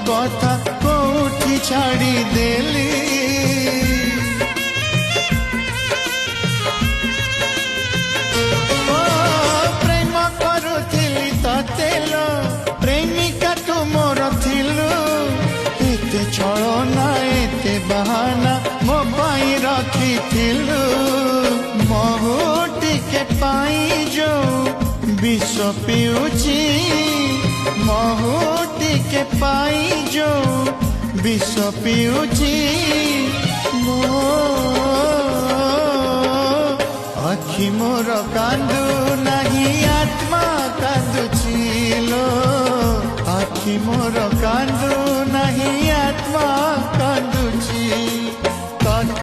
कथा कोठी छाड़ी देली प्रेम करुथिली तेलो प्रेमिका तू मोर थिलु एते छलना एते बहाना मो पाई रखिथिलु महु टिके पाई जो विष पिउची महु टिके पाई जो विष पिउची मो आखि मोर कांदू नहीं आत्मा कांदुचिलो आखि मोर कांदू नहीं आत्मा कांदुची।